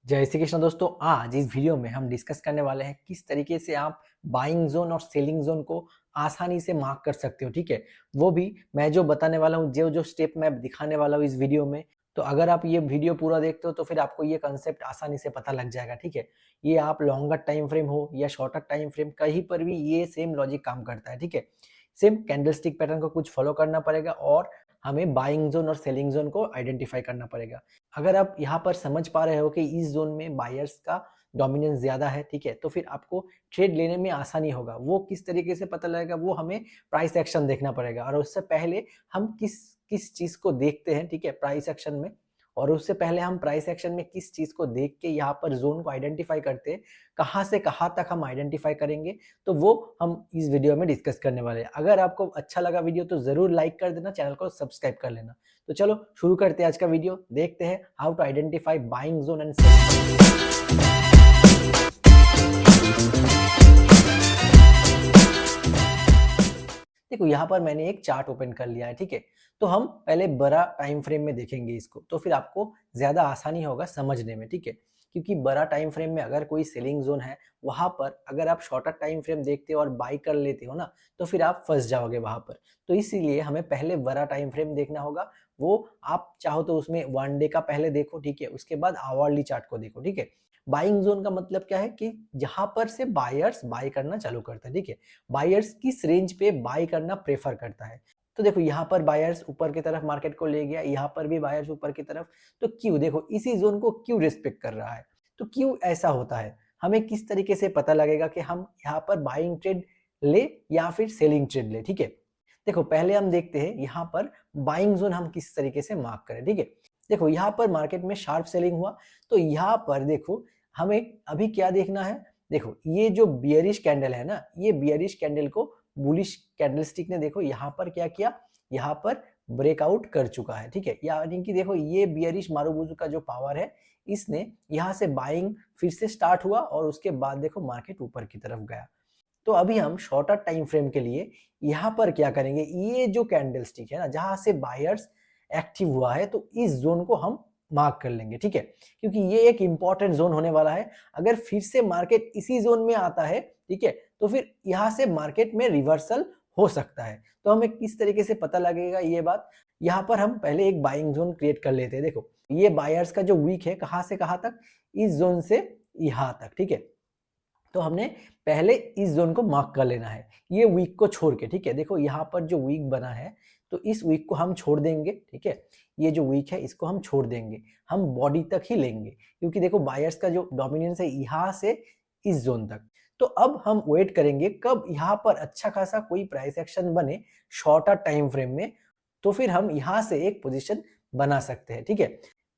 जय श्री कृष्ण दोस्तों। आज इस वीडियो में हम डिस्कस करने वाले हैं किस तरीके से आप बाइंग जोन और सेलिंग जोन को आसानी से मार्क कर सकते हो। ठीक है, वो भी मैं जो बताने वाला हूँ, जो जो स्टेप मैं दिखाने वाला हूँ इस वीडियो में। तो अगर आप ये वीडियो पूरा देखते हो तो फिर आपको ये कंसेप्ट आसानी से पता लग जाएगा। ठीक है, ये आप लॉन्गर टाइम फ्रेम हो या शॉर्टर टाइम फ्रेम, कहीं पर भी ये सेम लॉजिक काम करता है। ठीक है, सेम कैंडलस्टिक पैटर्न को कुछ फॉलो करना पड़ेगा और हमें बाइंग जोन और सेलिंग जोन को आइडेंटिफाई करना पड़ेगा। अगर आप यहाँ पर समझ पा रहे हो कि इस जोन में बायर्स का डोमिनेंस ज्यादा है, ठीक है, तो फिर आपको ट्रेड लेने में आसानी होगा। वो किस तरीके से पता लगेगा, वो हमें प्राइस एक्शन देखना पड़ेगा। और उससे पहले हम किस किस चीज को देखते हैं, ठीक है, प्राइस एक्शन में, और उससे पहले हम प्राइस एक्शन में किस चीज को देख के यहाँ पर जोन को आइडेंटिफाई करते हैं, कहाँ से कहाँ तक हम आइडेंटिफाई करेंगे, तो वो हम इस वीडियो में डिस्कस करने वाले हैं। अगर आपको अच्छा लगा वीडियो तो जरूर लाइक कर देना, चैनल को सब्सक्राइब कर लेना। तो चलो शुरू करते हैं आज का वीडियो। देखते हैं how to identify buying zone and selling. देखो यहाँ पर मैंने एक चार्ट ओपन कर लिया है। ठीक है, तो हम पहले बड़ा टाइम फ्रेम में देखेंगे इसको, तो फिर आपको ज्यादा आसानी होगा समझने में। ठीक है, क्योंकि बड़ा टाइम फ्रेम में अगर कोई सेलिंग जोन है, वहां पर अगर आप शॉर्टर टाइम फ्रेम देखते हो और बाई कर लेते हो ना, तो फिर आप फंस जाओगे वहां पर। तो इसीलिए हमें पहले बड़ा टाइम फ्रेम देखना होगा। वो आप चाहो तो उसमें 1 डे का पहले देखो, ठीक है, उसके बाद आवरली चार्ट को देखो। ठीक है, बाइंग जोन का मतलब क्या है कि जहां पर से बायर्स बाई करना चालू करते हैं। ठीक है, बायर्स किस रेंज पे बाई करना प्रेफर करता है। तो देखो यहाँ पर बायर्स ऊपर की तरफ मार्केट को ले गया, यहाँ पर भी बायर्स ऊपर की तरफ। तो क्यों, देखो इसी जोन को क्यों रिस्पेक्ट कर रहा है, तो क्यों ऐसा होता है, हमें किस तरीके से पता लगेगा कि हम यहाँ पर बाइंग ट्रेड ले या फिर सेलिंग ट्रेड ले। ठीक है, देखो पहले हम देखते हैं यहाँ पर बाइंग जोन हम किस तरीके से मार्क करें। ठीक है, देखो यहाँ पर मार्केट में शार्प सेलिंग हुआ, तो यहाँ पर देखो हमें अभी क्या देखना है। देखो ये जो बियरिश कैंडल है ना, ये बियरिश कैंडल को बुलिश कैंडलस्टिक ने देखो यहाँ पर क्या किया, यहाँ पर ब्रेकआउट कर चुका है। ठीक है, यानी कि देखो ये बियरिश मारुबुजू का जो पावर है, इसने यहाँ से बाइंग फिर से स्टार्ट हुआ और उसके बाद देखो मार्केट ऊपर की तरफ गया। तो अभी हम शॉर्टर टाइम फ्रेम के लिए यहाँ पर क्या करेंगे, ये जो कैंडलस्टिक है ना, जहां से बायर्स एक्टिव हुआ है, तो इस जोन को हम मार्क कर लेंगे। ठीक है, क्योंकि ये एक इंपॉर्टेंट जोन होने वाला है। अगर फिर से मार्केट इसी जोन में आता है, ठीक है, तो फिर यहाँ से मार्केट में रिवर्सल हो सकता है। तो हमें किस तरीके से पता लगेगा ये बात, यहाँ पर हम पहले एक बाइंग जोन क्रिएट कर लेते हैं। देखो ये बायर्स का जो वीक है, कहाँ से कहाँ तक, इस जोन से यहाँ तक। ठीक है, तो हमने पहले इस जोन को मार्क कर लेना है, ये वीक को छोड़ के। ठीक है, देखो यहाँ पर जो वीक बना है, तो इस वीक को हम छोड़ देंगे। ठीक है, ये जो वीक है इसको हम छोड़ देंगे, हम बॉडी तक ही लेंगे, क्योंकि देखो बायर्स का जो डोमिनेंस है यहाँ से इस जोन तक। तो अब हम वेट करेंगे कब यहाँ पर अच्छा खासा कोई प्राइस एक्शन बने शॉर्टर टाइम फ्रेम में, तो फिर हम यहाँ से एक पोजीशन बना सकते हैं। ठीक है,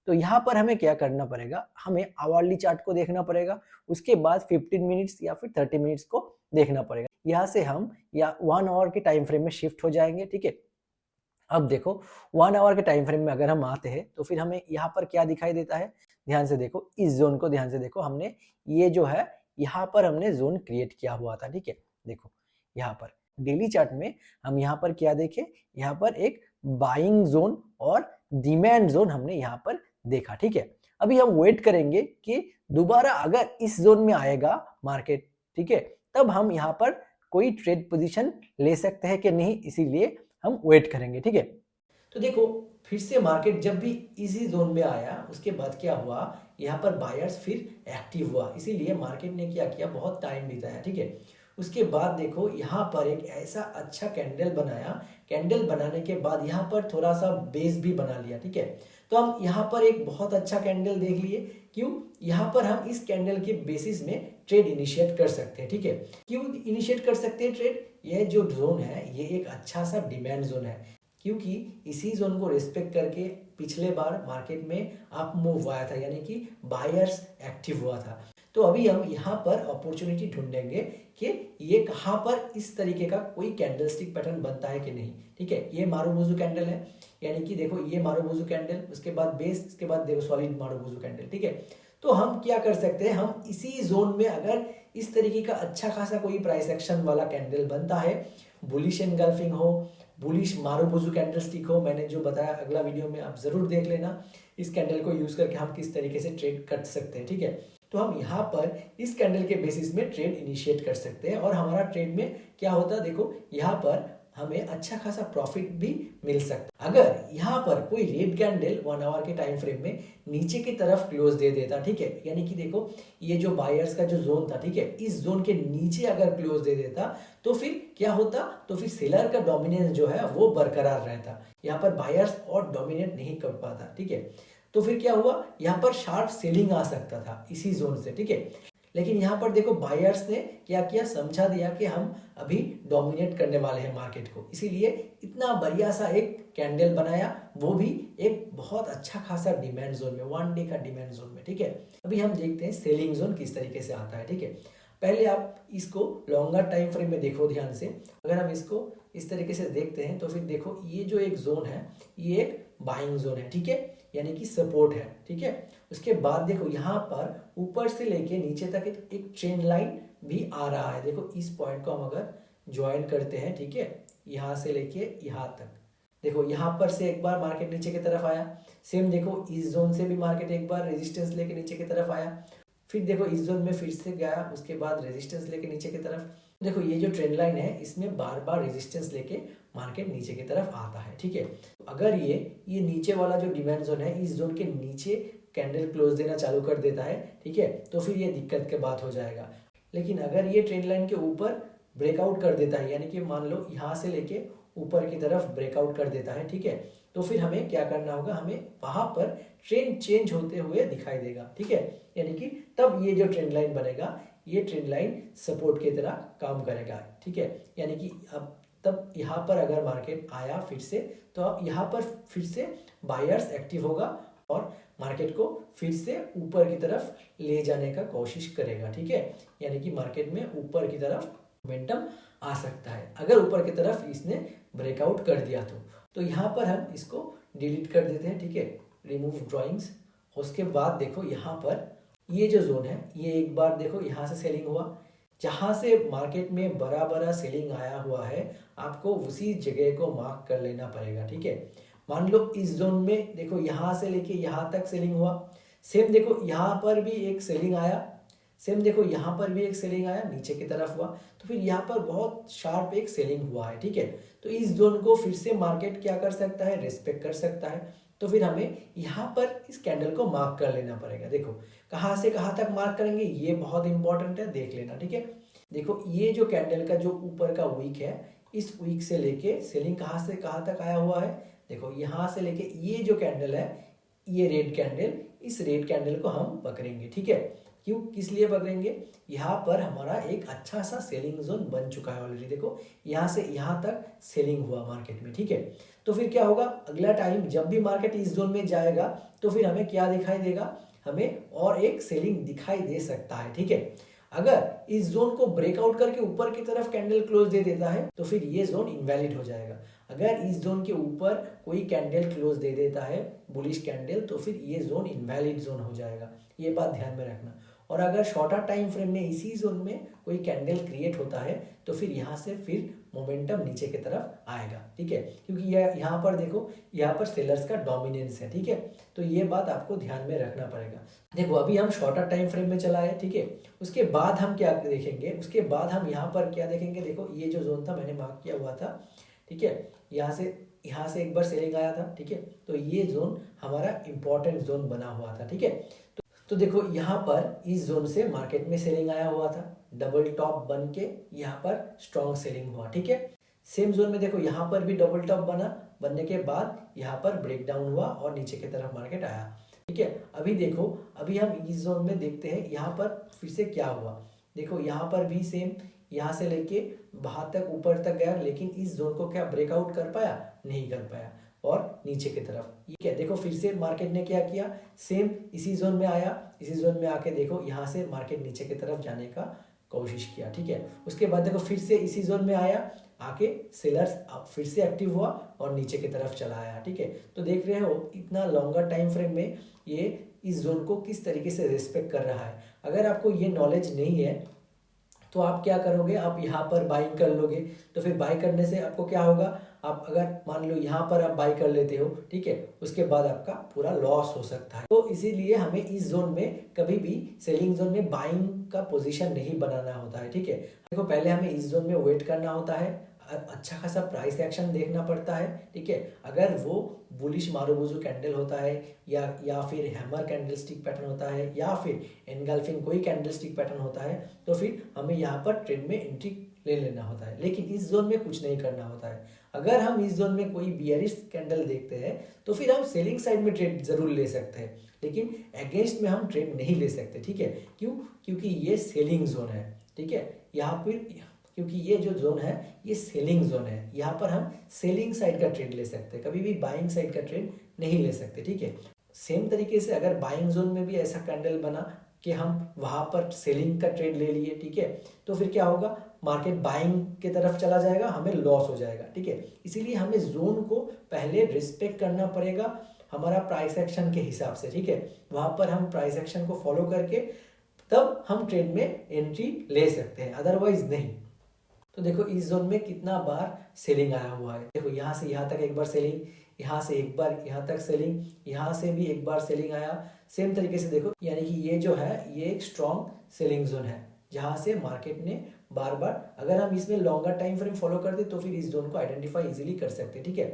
तो यहाँ पर हमें क्या करना पड़ेगा, हमें आवरली चार्ट को देखना पड़ेगा, उसके बाद 15 मिनट्स या फिर 30 मिनट्स को देखना पड़ेगा। यहाँ से हम या 1 आवर के टाइम फ्रेम में शिफ्ट हो जाएंगे। ठीक है, अब देखो 1 आवर के टाइम फ्रेम में अगर हम आते हैं, तो फिर हमें यहाँ पर क्या दिखाई देता है, ध्यान से देखो, इस जोन को ध्यान से देखो। हमने ये जो है यहाँ पर हमने जोन क्रिएट किया हुआ था। ठीक है, देखो यहाँ पर डेली चार्ट में हम यहाँ पर क्या देखे, यहाँ पर एक बाइंग जोन और डिमांड जोन हमने यहाँ पर देखा। ठीक है, अभी हम वेट करेंगे कि दोबारा अगर इस जोन में आएगा मार्केट, ठीक है, तब हम यहाँ पर कोई ट्रेड पोजीशन ले सकते हैं कि नहीं, इसीलिए हम वेट करेंगे। ठीक है, तो देखो फिर से मार्केट जब भी इसी जोन में आया, उसके बाद क्या हुआ, यहाँ पर बायर्स फिर एक्टिव हुआ, इसीलिए मार्केट ने क्या किया, बहुत टाइम बिताया। ठीक है, उसके बाद देखो यहाँ पर एक ऐसा अच्छा कैंडल बनाया, कैंडल बनाने के बाद यहाँ पर थोड़ा सा बेस भी बना लिया। ठीक है, तो हम यहाँ पर एक बहुत अच्छा कैंडल देख लिए। क्यों, यहाँ पर हम इस कैंडल के बेसिस में ट्रेड इनिशिएट कर सकते हैं। ठीक है, क्यों इनिशिएट कर सकते हैं ट्रेड, ये जो जोन है ये एक अच्छा सा डिमांड जोन है, क्योंकि इसी जोन को रिस्पेक्ट करके पिछले बार मार्केट में अप मूव आया था, यानी कि बायर्स एक्टिव हुआ था। तो अभी हम यहाँ पर अपॉर्चुनिटी ढूंढेंगे कि ये कहाँ पर इस तरीके का कोई कैंडलस्टिक पैटर्न बनता है कि नहीं। ठीक है, ये मारुबुजू कैंडल है, यानी कि देखो ये मारुबुजू कैंडल, उसके बाद बेस, उसके बाद देखो सॉलिड मारुबुजू कैंडल। ठीक है, तो हम क्या कर सकते हैं, हम इसी जोन में अगर इस तरीके का अच्छा खासा कोई प्राइस एक्शन वाला कैंडल बनता है, बुलिश एनगल्फिंग हो, बुलिश मारुबुजू कैंडल स्टिक हो, मैंने जो बताया अगला वीडियो में आप जरूर देख लेना। इस कैंडल को यूज करके हम किस तरीके से ट्रेड कर सकते हैं, ठीक है। तो हम यहाँ पर इस कैंडल के बेसिस में ट्रेड इनिशिएट कर सकते हैं और हमारा ट्रेड में क्या होता है, देखो यहाँ पर हमें अच्छा खासा प्रॉफिट भी मिल सकता है। अगर यहाँ पर कोई रेड कैंडल 1 आवर के टाइम फ्रेम में नीचे की तरफ क्लोज दे देता, ठीक है, यानी कि देखो ये जो बायर्स का जो जोन था, ठीक है, इस जोन के नीचे अगर क्लोज दे देता तो फिर क्या होता, तो फिर सेलर का डोमिनेंस जो है वो बरकरार रहता, यहाँ पर बायर्स और डोमिनेट नहीं कर पाता, ठीक है। तो फिर क्या हुआ, यहाँ पर शार्प सेलिंग आ सकता था इसी जोन से, ठीक है। लेकिन यहाँ पर देखो बायर्स ने क्या किया, समझा दिया कि हम अभी डोमिनेट करने वाले हैं मार्केट को, इसीलिए इतना बढ़िया सा एक कैंडल बनाया, वो भी एक बहुत अच्छा खासा डिमांड जोन में, 1 डे का डिमांड जोन में, ठीक है। अभी हम देखते हैं सेलिंग जोन किस तरीके से आता है, ठीक है। पहले आप इसको लॉन्गर टाइम फ्रेम में देखो ध्यान से। अगर हम इसको इस तरीके से देखते हैं तो फिर देखो ये जो एक जोन है ये एक बाइंग जोन है, ठीक है, यानी कि सपोर्ट है, ठीक है। उसके बाद देखो यहाँ पर ऊपर से लेके नीचे तक एक ट्रेंड लाइन भी आ रहा है। देखो इस पॉइंट को हम अगर ज्वाइन करते हैं, ठीक है, यहाँ से लेके यहाँ तक, देखो यहाँ पर से एक बार मार्केट नीचे की तरफ आया, सेम देखो इस जोन से भी मार्केट एक बार रेजिस्टेंस लेके नीचे की तरफ आया, फिर देखो इस जोन में फिर से गया, उसके बाद रेजिस्टेंस लेके नीचे की तरफ। देखो ये जो ट्रेंड लाइन है इसमें बार बार रेजिस्टेंस लेके मार्केट नीचे की तरफ आता है, ठीक है। अगर ये नीचे वाला जो डिमांड जोन है इस जोन के नीचे कैंडल क्लोज देना चालू कर देता है, ठीक है, तो फिर ये दिक्कत के बात हो जाएगा। लेकिन अगर ये ट्रेंड लाइन के ऊपर ब्रेकआउट कर देता है, यानी कि मान लो यहाँ से लेके ऊपर की तरफ ब्रेकआउट कर देता है, ठीक है, तो फिर हमें क्या करना होगा, हमें वहां पर ट्रेंड चेंज होते हुए दिखाई देगा, ठीक है, यानी कि तब ये जो ट्रेंड लाइन बनेगा ये ट्रेंड लाइन सपोर्ट की तरह काम करेगा, ठीक है। यानी कि अब तब यहाँ पर अगर मार्केट आया फिर से, तो अब यहाँ पर फिर से बायर्स एक्टिव होगा और मार्केट को फिर से ऊपर की तरफ ले जाने का कोशिश करेगा, ठीक है। यानी कि मार्केट में ऊपर की तरफ मोमेंटम आ सकता है अगर ऊपर की तरफ इसने ब्रेकआउट कर दिया तो यहाँ पर हम इसको डिलीट कर देते हैं, ठीक है, रिमूव ड्राइंग्स। उसके बाद देखो यहाँ पर ये जो जोन है ये एक बार देखो यहाँ से सेलिंग हुआ, जहाँ से मार्केट में बड़ा बड़ा सेलिंग आया हुआ है आपको उसी जगह को मार्क कर लेना पड़ेगा, ठीक है। मान लो इस जोन में देखो यहाँ से लेके यहाँ तक सेलिंग हुआ, सेम देखो यहाँ पर भी एक सेलिंग आया, सेम देखो यहाँ पर भी एक सेलिंग आया, नीचे की तरफ हुआ, तो फिर यहाँ पर बहुत शार्प एक सेलिंग हुआ है, ठीक है। तो इस जोन को फिर से मार्केट क्या कर सकता है, रिस्पेक्ट कर सकता है, तो फिर हमें यहाँ पर इस कैंडल को मार्क कर लेना पड़ेगा। देखो कहाँ से कहाँ तक मार्क करेंगे ये बहुत इंपॉर्टेंट है, देख लेना, ठीक है। देखो ये जो कैंडल का जो ऊपर का वीक है इस वीक से लेके सेलिंग कहाँ से कहाँ तक आया हुआ है, देखो यहाँ से लेके ये जो कैंडल है ये रेड कैंडल, इस रेड कैंडल को हम पकड़ेंगे, ठीक है। क्यों, किस लिए पकड़ेंगे, यहाँ पर हमारा एक अच्छा सा सेलिंग जोन बन चुका है ऑलरेडी, देखो यहाँ से यहाँ तक सेलिंग हुआ मार्केट में, ठीक है। तो फिर क्या होगा, अगला टाइम जब भी मार्केट इस जोन में जाएगा तो फिर हमें क्या दिखाई देगा, हमें और एक सेलिंग दिखाई दे सकता है, ठीक है। अगर इस जोन को ब्रेकआउट करके ऊपर की तरफ कैंडल क्लोज दे देता है तो फिर ये जोन इनवैलिड हो जाएगा। अगर इस जोन के ऊपर कोई कैंडल क्लोज दे देता है बुलिश कैंडल तो फिर ये जोन इनवैलिड जोन हो जाएगा, ये बात ध्यान में रखना। और अगर शॉर्टर टाइम फ्रेम में इसी जोन में कोई कैंडल क्रिएट होता है तो फिर यहाँ से फिर मोमेंटम नीचे की तरफ आएगा, ठीक है, क्योंकि यहाँ पर देखो यहाँ पर सेलर्स का डोमिनेंस है, ठीक है। तो ये बात आपको ध्यान में रखना पड़ेगा। देखो अभी हम शॉर्टर टाइम फ्रेम में चला है, ठीक है। उसके बाद हम क्या देखेंगे, उसके बाद हम यहाँ पर क्या देखेंगे, देखो ये जो जोन था मैंने मार्क किया हुआ था, ठीक है, यहाँ से एक बार सेलिंग आया था, ठीक है। तो ये जोन हमारा इंपॉर्टेंट जोन बना हुआ था, ठीक है। तो देखो यहाँ पर इस जोन से मार्केट में सेलिंग आया हुआ था, डबल टॉप बन के यहाँ पर स्ट्रॉन्ग सेलिंग हुआ, ठीक है। सेम जोन में देखो यहाँ पर भी डबल टॉप बनने के बाद यहाँ पर ब्रेक डाउन हुआ और नीचे की तरफ मार्केट आया, ठीक है। अभी देखो अभी हम इस जोन में देखते हैं यहाँ पर फिर से क्या हुआ, देखो यहाँ पर भी सेम यहाँ से लेके बाहर तक ऊपर तक गया, लेकिन इस जोन को क्या ब्रेकआउट कर पाया, नहीं कर पाया, और नीचे की तरफ ये क्या, देखो फिर से मार्केट ने क्या किया, सेम इसी जोन में आया, इसी जोन में आके देखो यहाँ से मार्केट नीचे की तरफ जाने का कोशिश किया, ठीक है। उसके बाद देखो फिर से इसी जोन में आया, आके सेलर्स फिर से एक्टिव हुआ और नीचे की तरफ चला आया, ठीक है। तो देख रहे हो इतना लॉन्गर टाइम फ्रेम में ये इस जोन को किस तरीके से रिस्पेक्ट कर रहा है। अगर आपको ये नॉलेज नहीं है तो आप क्या करोगे, आप यहाँ पर बाइंग कर लोगे। तो फिर बाई करने से आपको क्या होगा, आप अगर मान लो यहाँ पर आप बाई कर लेते हो, ठीक है, उसके बाद आपका पूरा लॉस हो सकता है। तो इसीलिए हमें इस जोन में कभी भी सेलिंग जोन में बाइंग का पोजीशन नहीं बनाना होता है, ठीक है। देखो पहले हमें इस जोन में वेट करना होता है, अच्छा खासा प्राइस एक्शन देखना पड़ता है, ठीक है। अगर वो बुलिश मारुबुजू कैंडल होता है या फिर हैमर कैंडलस्टिक पैटर्न होता है या फिर एनगल्फिंग कोई कैंडलस्टिक पैटर्न होता है, तो फिर हमें यहाँ पर ट्रेड में एंट्री ले लेना होता है। लेकिन इस जोन में कुछ नहीं करना होता है। अगर हम इस जोन में कोई बियरिश कैंडल देखते हैं तो फिर हम सेलिंग साइड में ट्रेड जरूर ले सकते हैं, लेकिन अगेंस्ट में हम ट्रेड नहीं ले सकते, ठीक है। क्यों? क्योंकि ये सेलिंग जोन है, ठीक है। यहाँ पर क्योंकि ये जो जोन है ये सेलिंग जोन है, यहाँ पर हम सेलिंग साइड का ट्रेड ले सकते हैं, कभी भी बाइंग साइड का ट्रेड नहीं ले सकते, ठीक है। सेम तरीके से अगर बाइंग जोन में भी ऐसा कैंडल बना कि हम वहां पर सेलिंग का ट्रेड ले लिए, ठीक है, तो फिर क्या होगा, मार्केट बाइंग की तरफ चला जाएगा, हमें लॉस हो जाएगा, ठीक है। इसीलिए हमें जोन को पहले रिस्पेक्ट करना पड़ेगा हमारा प्राइस एक्शन के हिसाब से, ठीक है। वहां पर हम प्राइस एक्शन को फॉलो करके तब हम ट्रेड में एंट्री ले सकते हैं, अदरवाइज नहीं। तो देखो इस जोन में कितना बार सेलिंग आया हुआ है, देखो यहाँ से यहाँ तक एक बार सेलिंग, यहाँ से एक बार यहाँ तक सेलिंग, यहाँ से भी एक बार सेलिंग आया। सेम तरीके से देखो, यानी कि ये जो है ये एक स्ट्रॉन्ग सेलिंग जोन है, जहाँ से मार्केट ने बार बार, अगर हम इसमें लॉन्गर टाइम फ्रेम फॉलो करते तो फिर इस जोन को आइडेंटिफाई इजीली कर सकते, ठीक है।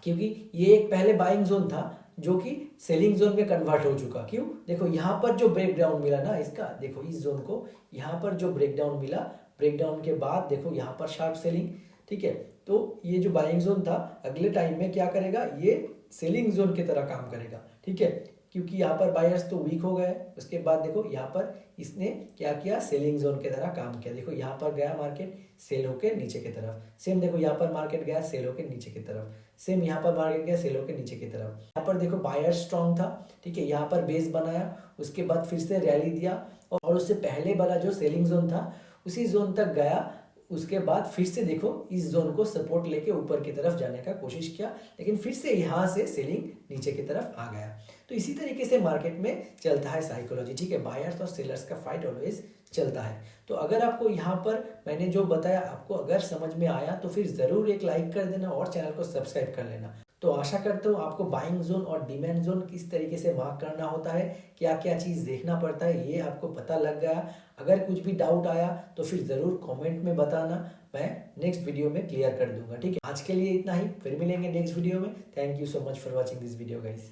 क्योंकि ये एक पहले बाइंग जोन था जो कि सेलिंग जोन में कन्वर्ट हो चुका। क्यों? देखो यहाँ पर जो ब्रेकडाउन मिला ना इसका, देखो इस जोन को यहाँ पर जो ब्रेकडाउन मिला, ब्रेकडाउन के बाद देखो यहाँ पर शार्प सेलिंग, ठीक है। तो ये जो बाइंग जोन था अगले टाइम में क्या करेगा, ये सेलिंग जोन की तरह काम करेगा, ठीक है। क्योंकि यहाँ पर बायर्स तो वीक हो गए, उसके बाद देखो यहाँ पर इसने क्या किया, सेलिंग जोन की तरह काम किया। देखो यहाँ पर गया मार्केट सेल होके नीचे की तरफ, सेम देखो यहाँ पर मार्केट गया सेल होके नीचे की तरफ, सेम यहाँ पर मार्केट गया सेल होके नीचे की तरफ। यहाँ पर देखो बायर स्ट्रॉन्ग था, ठीक है, यहाँ पर बेस बनाया, उसके बाद फिर से रैली दिया और उससे पहले वाला जो सेलिंग जोन था उसी जोन तक गया, उसके बाद फिर से देखो इस जोन को सपोर्ट लेके ऊपर की तरफ जाने का कोशिश किया, लेकिन फिर से यहाँ से सेलिंग नीचे की तरफ आ गया। तो इसी तरीके से मार्केट में चलता है साइकोलॉजी, ठीक है। बायर्स और सेलर्स का फाइट ऑलवेज चलता है। तो अगर आपको यहाँ पर मैंने जो बताया आपको अगर समझ में आया तो फिर जरूर एक लाइक कर देना और चैनल को सब्सक्राइब कर लेना। तो आशा करता हूँ आपको बाइंग जोन और डिमांड जोन किस तरीके से मार्क करना होता है, क्या क्या चीज़ देखना पड़ता है, ये आपको पता लग गया। अगर कुछ भी डाउट आया तो फिर ज़रूर कमेंट में बताना, मैं नेक्स्ट वीडियो में क्लियर कर दूंगा, ठीक है। आज के लिए इतना ही, फिर मिलेंगे नेक्स्ट वीडियो में। Thank you so much for watching this video guys.